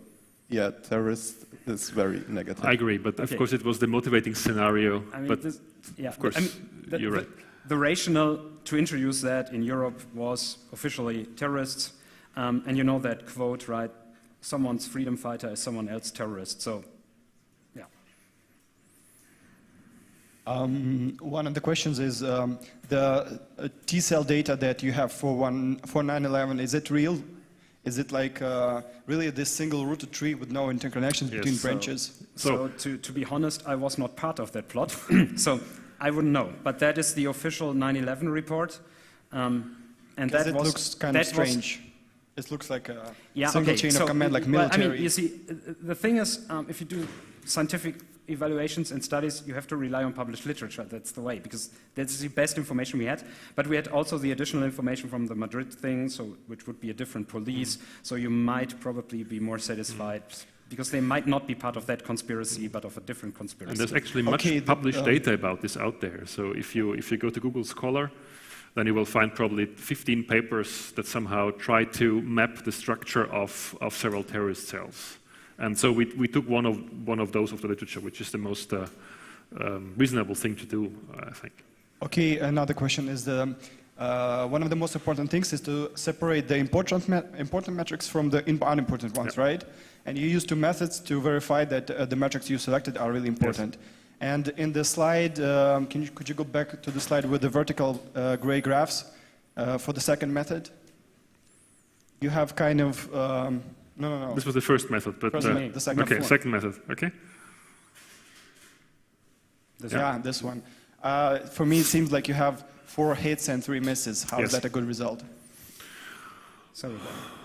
yeah, terrorist is very negative. I agree, but of course it was the motivating scenario. I mean, but this, yeah, of course, I mean, you're right. The rationale to introduce that in Europe was officially terrorists, and you know that quote, right? Someone's freedom fighter is someone else's terrorist. So, yeah. One of the questions is the T-cell data that you have for 9/11. Is it real? Is it like really this single rooted tree with no interconnections between branches? So to be honest, I was not part of that plot, so I wouldn't know. But that is the official 9/11 report, and that looks kind of strange. It looks like a yeah, single chain of command, like military. Well, I mean, you see, the thing is, if you do scientific evaluations and studies, you have to rely on published literature. That's the way, because that's the best information we had. But we had also the additional information from the Madrid thing, so which would be a different police. So you might probably be more satisfied, because they might not be part of that conspiracy, but of a different conspiracy. And there's actually much published data about this out there. So if you go to Google Scholar, then you will find probably 15 papers that somehow try to map the structure of several terrorist cells. And so we took one of those of the literature, which is the most reasonable thing to do, I think. Okay, another question is one of the most important things is to separate the important metrics from the unimportant ones, right? And you use two methods to verify that the metrics you selected are really important. Yes. And in the slide, could you go back to the slide with the vertical gray graphs for the second method? You have kind of no. This was the first method, but the second. Okay, second method. Okay. This one. For me, it seems like you have 4 hits and 3 misses. How is that a good result? Sorry.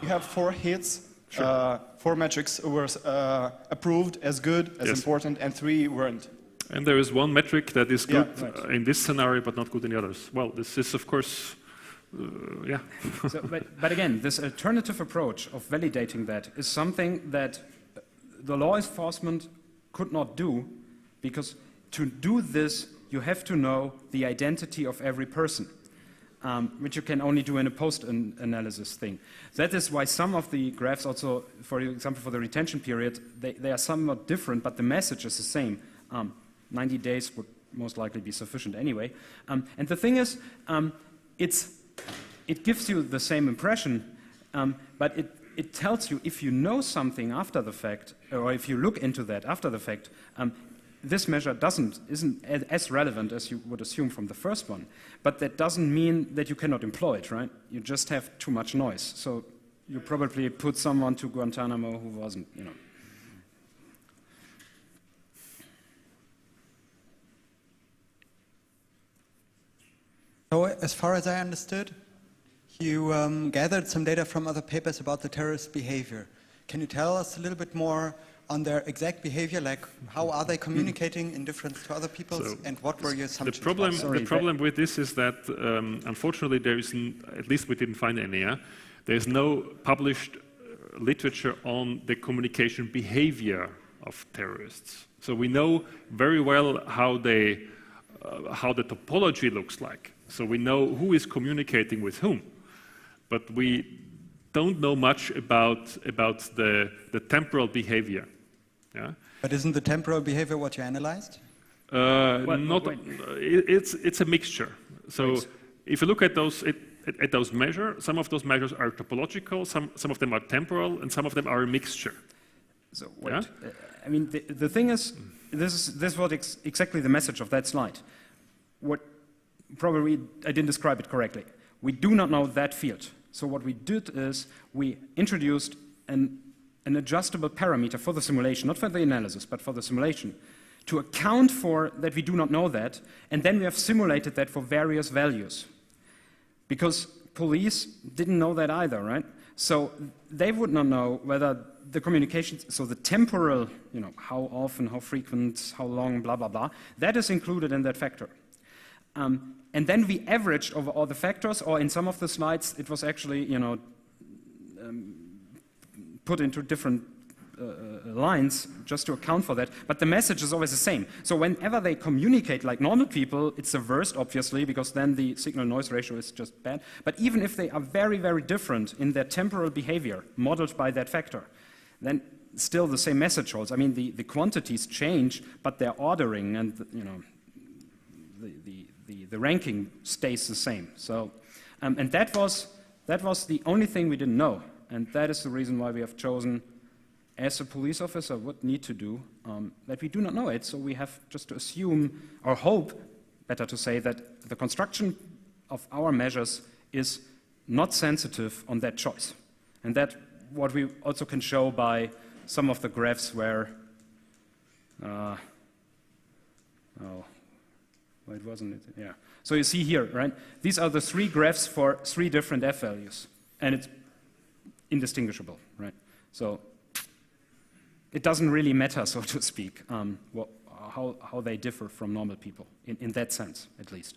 You have 4 hits. Sure. 4 metrics were approved as good, as important, and 3 weren't. And there is one metric that is good in this scenario, but not good in the others. Well, this is, of course, So, but again, this alternative approach of validating that is something that the law enforcement could not do, because to do this, you have to know the identity of every person, which you can only do in a post-analysis thing. That is why some of the graphs also, for example, for the retention period, they are somewhat different, but the message is the same. 90 days would most likely be sufficient anyway. And the thing is, it gives you the same impression, but it tells you if you know something after the fact, or if you look into that after the fact, this measure isn't as relevant as you would assume from the first one. But that doesn't mean that you cannot employ it, right? You just have too much noise. So you probably put someone to Guantanamo who wasn't, you know. So as far as I understood, you gathered some data from other papers about the terrorist behavior. Can you tell us a little bit more on their exact behavior, like how are they communicating in difference to other people, and what were your assumptions? The problem with this is that, unfortunately, there is, at least we didn't find any, there is no published literature on the communication behavior of terrorists. So we know very well how the topology looks like. So we know who is communicating with whom, but we don't know much about the temporal behavior. Yeah? But isn't the temporal behavior what you analyzed? It's a mixture. So if you look at those measures, some of those measures are topological, some of them are temporal, and some of them are a mixture. So wait, I mean the thing is, this was exactly the message of that slide. What probably I didn't describe it correctly. We do not know that field. So what we did is we introduced an adjustable parameter for the simulation, not for the analysis, but for the simulation, to account for that we do not know that, and then we have simulated that for various values. Because police didn't know that either, right? So they would not know whether the communications, so the temporal, how often, how frequent, how long, blah, blah, blah, that is included in that factor. And then we averaged over all the factors, or in some of the slides, it was actually, put into different lines just to account for that, but the message is always the same. So whenever they communicate like normal people, it's the worst, obviously, because then the signal-noise ratio is just bad. But even if they are very, very different in their temporal behavior, modeled by that factor, then still the same message holds. I mean, the quantities change, but their ordering and the ranking stays the same. So, and that was the only thing we didn't know, and that is the reason why we have chosen, as a police officer would need to do, that we do not know it. So we have just to assume, or hope, better to say, that the construction of our measures is not sensitive on that choice, and that what we also can show by some of the graphs where, it wasn't it? Yeah. So you see here, right? These are the 3 graphs for 3 different f values, and it's indistinguishable, right? So it doesn't really matter, so to speak, how they differ from normal people, in that sense, at least.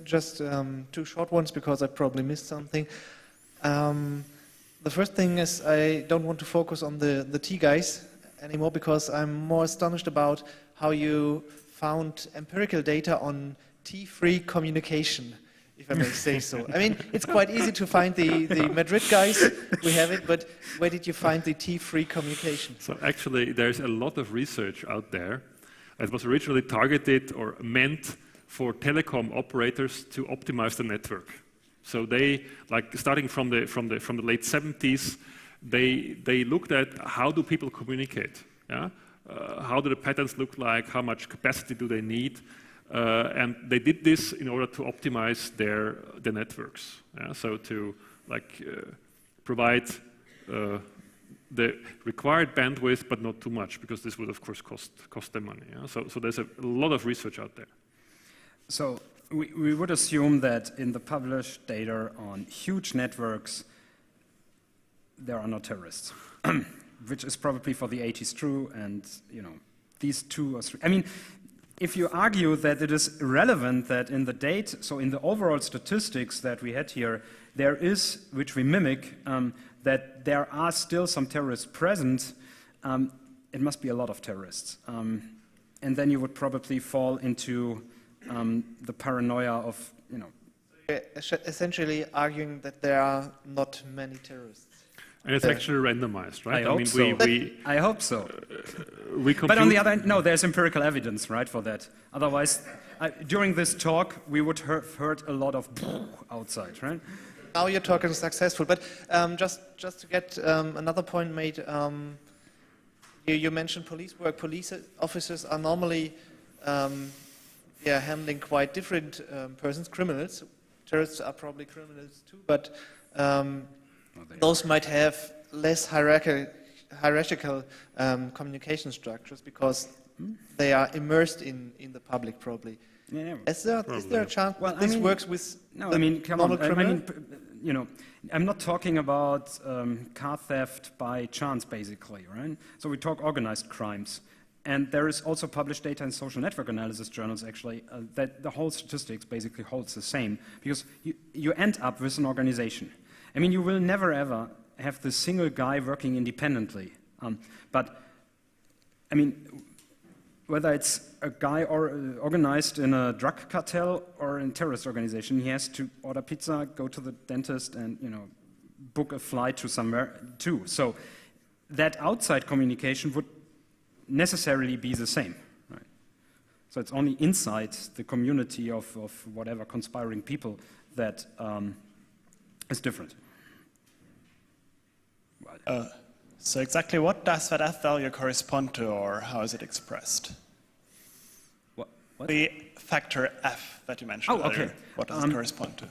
Just 2 short ones, because I probably missed something. The first thing is I don't want to focus on the T guys anymore, because I'm more astonished about how you found empirical data on T-free communication, if I may say so. I mean, it's quite easy to find the Madrid guys, we have it, but where did you find the T-free communication? So actually, there's a lot of research out there. It was originally targeted or meant for telecom operators to optimize the network. So they, like starting from the late 70s, they looked at how do people communicate, yeah? How do the patterns look like, how much capacity do they need, and they did this in order to optimize their networks. Yeah? So to provide the required bandwidth, but not too much, because this would of course cost them money. Yeah? So there's a lot of research out there. So we would assume that in the published data on huge networks, there are no terrorists, which is probably for the 80s true, and these 2 or 3. I mean, if you argue that it is relevant that in the data, so in the overall statistics that we had here, there is, which we mimic, that there are still some terrorists present, it must be a lot of terrorists. And then you would probably fall into the paranoia of, Essentially arguing that there are not many terrorists. And it's actually randomized, right? I hope so. We but on the other hand, no, there's empirical evidence, right, for that. Otherwise, during this talk, we would have heard a lot of outside, right? Now you're talking successful, but just to get another point made, you mentioned police work. Police officers are normally handling quite different persons, criminals. Terrorists are probably criminals too, but those might have less hierarchical communication structures, because they are immersed in the public, probably. Yeah, Is there a chance that this works with no, I mean, come on. I mean, I'm not talking about car theft by chance, basically, right? So we talk organized crimes. And there is also published data in social network analysis journals, actually, that the whole statistics basically holds the same, because you end up with an organization. I mean, you will never, ever have the single guy working independently. But, I mean, whether it's a guy organized in a drug cartel or in a terrorist organization, he has to order pizza, go to the dentist, and, book a flight to somewhere, too. So that outside communication would necessarily be the same, right? So it's only inside the community of whatever conspiring people that is different. So exactly what does that F value correspond to, or how is it expressed? What? The factor F that you mentioned earlier, okay. What does it correspond to?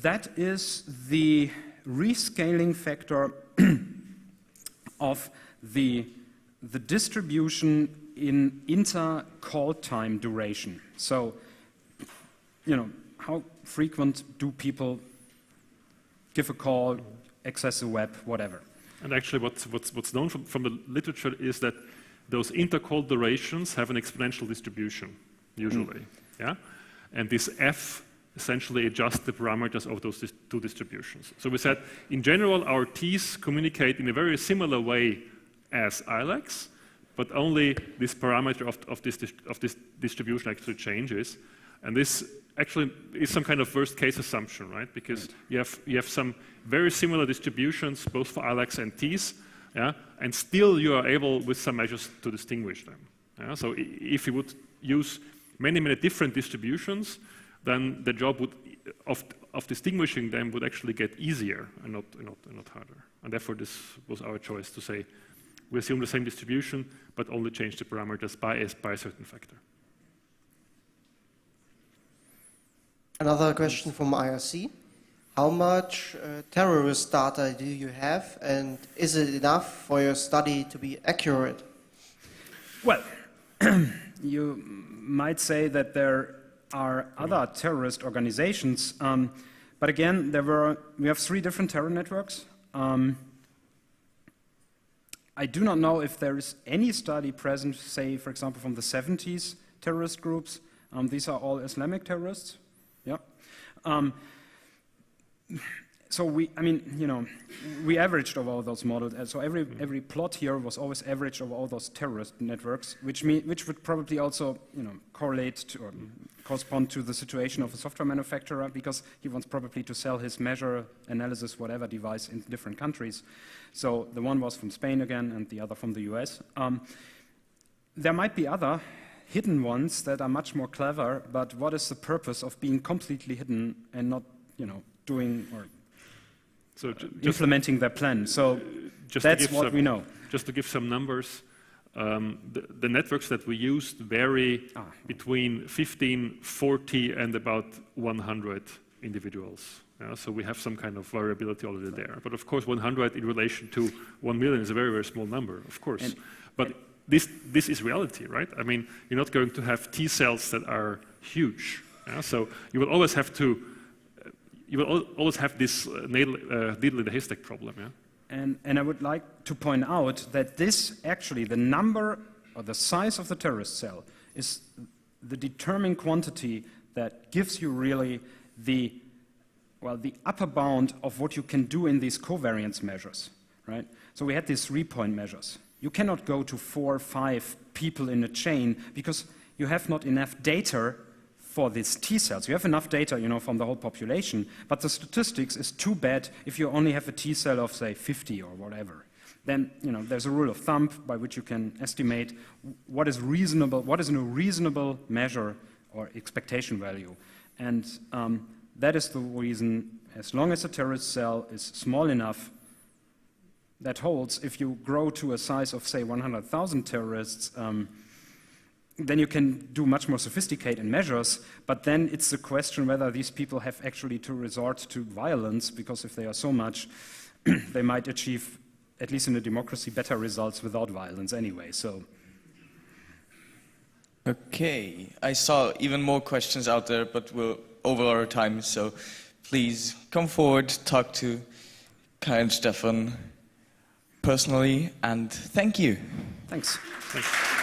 That is the rescaling factor of the distribution in inter-call time duration. So, how frequent do people give a call, access the web, whatever? And actually what's known from the literature is that those intercall durations have an exponential distribution, usually. Yeah? And this F essentially adjusts the parameters of those two distributions. So we said, in general, our T's communicate in a very similar way as ILACs, but only this parameter of this distribution actually changes. And this actually is some kind of worst-case assumption, right? Because you have some very similar distributions, both for ILACs and T's, yeah? And still you are able, with some measures, to distinguish them. Yeah? So if you would use many, many different distributions, then the job of distinguishing them would actually get easier and not harder. And therefore, this was our choice to say, we assume the same distribution, but only change the parameters by a certain factor. Another question from IRC. How much terrorist data do you have, and is it enough for your study to be accurate? Well, you might say that there are other terrorist organizations, but again, we have 3 different terror networks. I do not know if there is any study present, say, for example, from the 70s terrorist groups. These are all Islamic terrorists. Yeah. So we averaged over all those models. So every plot here was always averaged over all those terrorist networks, which would probably also correlate to or correspond to the situation of a software manufacturer, because he wants probably to sell his measure, analysis, whatever device in different countries. So the one was from Spain again, and the other from the US. There might be other hidden ones that are much more clever, but what is the purpose of being completely hidden and not, doing or implementing their plan? So that's what we know. Just to give some numbers, the networks that we used vary between 15, 40, and about 100 individuals. Yeah, so we have some kind of variability already there. But of course, 100 in relation to 1 million is a very, very small number, of course. But this is reality, right? I mean, you're not going to have T cells that are huge. Yeah? So you will always have this needle in the haystack problem. Yeah? And I would like to point out that this actually, the number or the size of the terrorist cell is the determining quantity that gives you really the upper bound of what you can do in these covariance measures, right? So we had these 3-point measures. You cannot go to 4 or 5 people in a chain because you have not enough data for these T cells. You have enough data, from the whole population, but the statistics is too bad if you only have a T cell of, say, 50 or whatever. Then, there's a rule of thumb by which you can estimate what is reasonable, what is a reasonable measure or expectation value. And that is the reason, as long as a terrorist cell is small enough, that holds. If you grow to a size of, say, 100,000 terrorists, then you can do much more sophisticated measures, but then it's the question whether these people have actually to resort to violence, because if they are so much, they might achieve, at least in a democracy, better results without violence anyway. So. Okay, I saw even more questions out there, but we're over our time, so please come forward, talk to Kai and Stefan personally, and thank you. Thanks. Thanks.